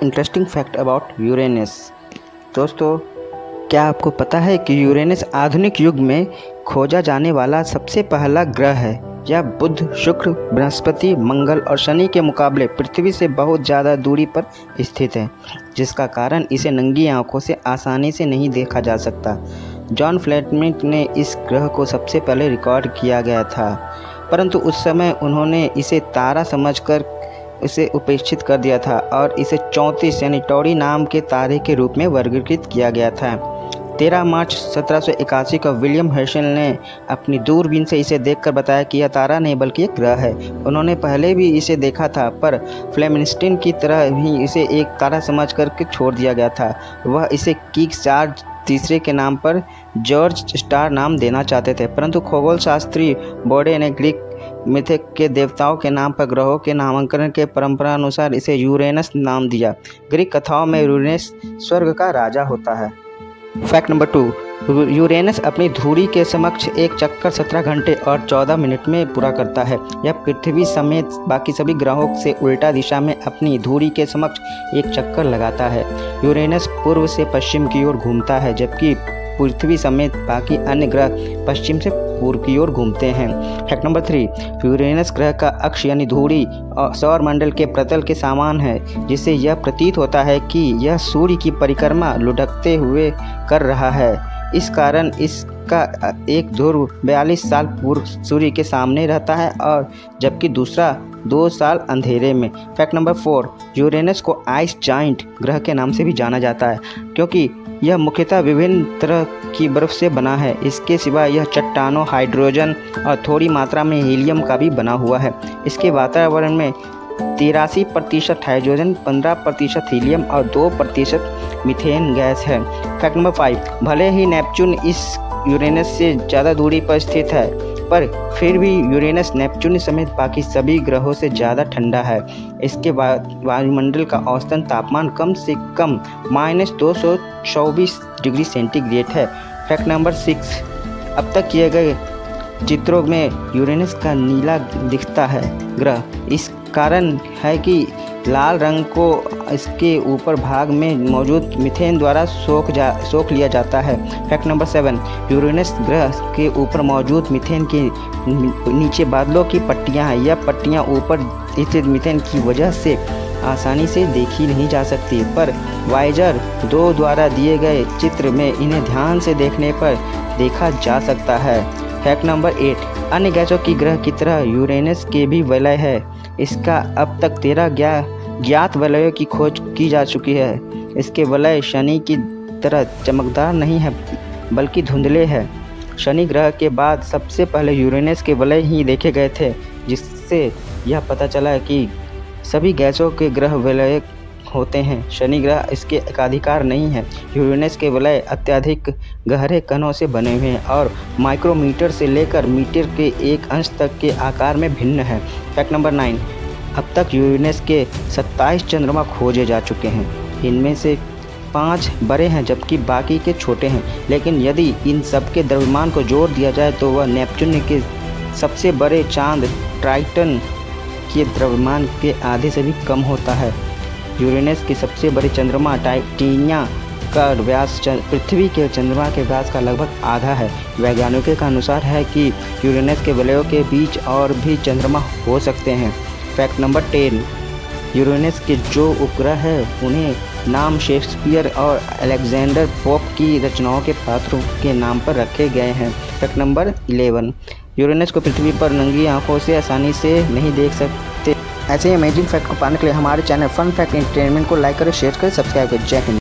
Interesting fact about Uranus. दोस्तों, क्या आपको पता है कि यूरेनस आधुनिक युग में खोजा जाने वाला सबसे पहला ग्रह है। यह बुध, शुक्र, बृहस्पति, मंगल और शनि के मुकाबले पृथ्वी से बहुत ज़्यादा दूरी पर स्थित है, जिसका कारण इसे नंगी आंखों से आसानी से नहीं देखा जा सकता। जॉन फ्लेटमिट ने इस ग्रह को सबसे पहले रिकॉर्ड किया गया था, परंतु उस समय उन्होंने इसे तारा समझकर इसे उपेक्षित कर दिया था और इसे 34 यानी टॉरी नाम के तारे के रूप में वर्गीकृत किया गया था। 13 मार्च 1781 को विलियम हेर्शेल ने अपनी दूरबीन से इसे देखकर बताया कि यह तारा नहीं बल्कि एक ग्रह है। उन्होंने पहले भी इसे देखा था, पर फ्लेमिस्टीन की तरह ही इसे एक तारा समझ करके छोड़ दिया गया था। वह इसे किंग जॉर्ज तीसरे के नाम पर जॉर्ज स्टार नाम देना चाहते थे, परंतु खगोल शास्त्री बोडे ने ग्रीक मिथक के देवताओं के नाम पर ग्रहों के नामांकन के परंपरा अनुसार इसे यूरेनस नाम दिया। ग्रीक कथाओं में यूरेनस स्वर्ग का राजा होता है। फैक्ट नंबर 2, यूरेनस अपनी धुरी के समक्ष एक चक्कर 17 घंटे और 14 मिनट में पूरा करता है। यह पृथ्वी समेत बाकी सभी ग्रहों से उल्टा दिशा में अपनी धुरी के समक्ष एक चक्कर लगाता है। यूरेनस पूर्व से पश्चिम की ओर घूमता है, जबकि पृथ्वी समेत बाकी अन्य ग्रह पश्चिम से पूर्व की ओर घूमते हैं। फैक्ट नंबर 3, यूरेनस ग्रह का अक्ष यानी धुरी सौर मंडल के प्रतल के समान है, जिससे यह प्रतीत होता है कि यह सूर्य की परिक्रमा लुढ़कते हुए कर रहा है। इस कारण इसका एक ध्रुव 42 साल पूर्व सूर्य के सामने रहता है और जबकि दूसरा 2 साल अंधेरे में। फैक्ट नंबर 4, यूरेनस को आइस जाइंट ग्रह के नाम से भी जाना जाता है, क्योंकि यह मुख्यतः विभिन्न तरह की बर्फ से बना है। इसके सिवा यह चट्टानों, हाइड्रोजन और थोड़ी मात्रा में हीलियम का भी बना हुआ है। इसके वातावरण में 83% हाइड्रोजन, 15% हीलियम और 2% मीथेन गैस है। फैक्ट नंबर 5, भले ही नेपच्यून इस यूरेनस से ज़्यादा दूरी पर स्थित है, पर फिर भी यूरेनस नेपच्यून समेत बाकी सभी ग्रहों से ज़्यादा ठंडा है। इसके वायुमंडल का औसतन तापमान कम से कम -224 डिग्री सेंटीग्रेड है। फैक्ट नंबर 6, अब तक किए गए चित्रों में यूरेनस का नीला दिखता है ग्रह। इस कारण है कि लाल रंग को इसके ऊपर भाग में मौजूद मीथेन द्वारा सोख लिया जाता है। फैक्ट नंबर 7, यूरेनस ग्रह के ऊपर मौजूद मीथेन के नीचे बादलों की पट्टियां हैं। यह पट्टियां ऊपर स्थित मीथेन की वजह से आसानी से देखी नहीं जा सकती, पर वायेजर 2 द्वारा दिए गए चित्र में इन्हें ध्यान से देखने पर देखा जा सकता है। फैक्ट नंबर 8, अन्य गैसों की ग्रह की तरह यूरेनस के भी वलय है। इसका अब तक 13 ज्ञात वलयों की खोज की जा चुकी है। इसके वलय शनि की तरह चमकदार नहीं है, बल्कि धुंधले हैं। शनि ग्रह के बाद सबसे पहले यूरेनस के वलय ही देखे गए थे, जिससे यह पता चला कि सभी गैसों के ग्रह वलय होते हैं। शनि ग्रह इसके एकाधिकार नहीं है। यूरेनस के वलय अत्यधिक गहरे कणों से बने हुए हैं और माइक्रोमीटर से लेकर मीटर के 1 अंश तक के आकार में भिन्न है। फैक्ट नंबर 9, अब तक यूरेनस के 27 चंद्रमा खोजे जा चुके हैं। इनमें से 5 बड़े हैं, जबकि बाकी के छोटे हैं। लेकिन यदि इन सब के द्रव्यमान को जोड़ दिया जाए तो वह नेपच्यून के सबसे बड़े चांद ट्राइटन के द्रव्यमान के आधे से भी कम होता है। यूरेनस के सबसे बड़े चंद्रमा टाइटेनिया का व्यास पृथ्वी के चंद्रमा के व्यास का लगभग आधा है। वैज्ञानिकों का अनुसार है कि यूरेनस के वलयों के बीच और भी चंद्रमा हो सकते हैं। फैक्ट नंबर 10, यूरेनस के जो उपग्रह हैं उन्हें नाम शेक्सपियर और अलेक्जेंडर पोप की रचनाओं के पात्रों के नाम पर रखे गए हैं। फैक्ट नंबर 11, यूरेनस को पृथ्वी पर नंगी आंखों से आसानी से नहीं देख सकते। ऐसे ही अमेजिंग फैक्ट को पाने के लिए हमारे चैनल फन फैक्ट एंटरटेनमेंट को लाइक करें, शेयर करें, सब्सक्राइब करें। जय हिंद।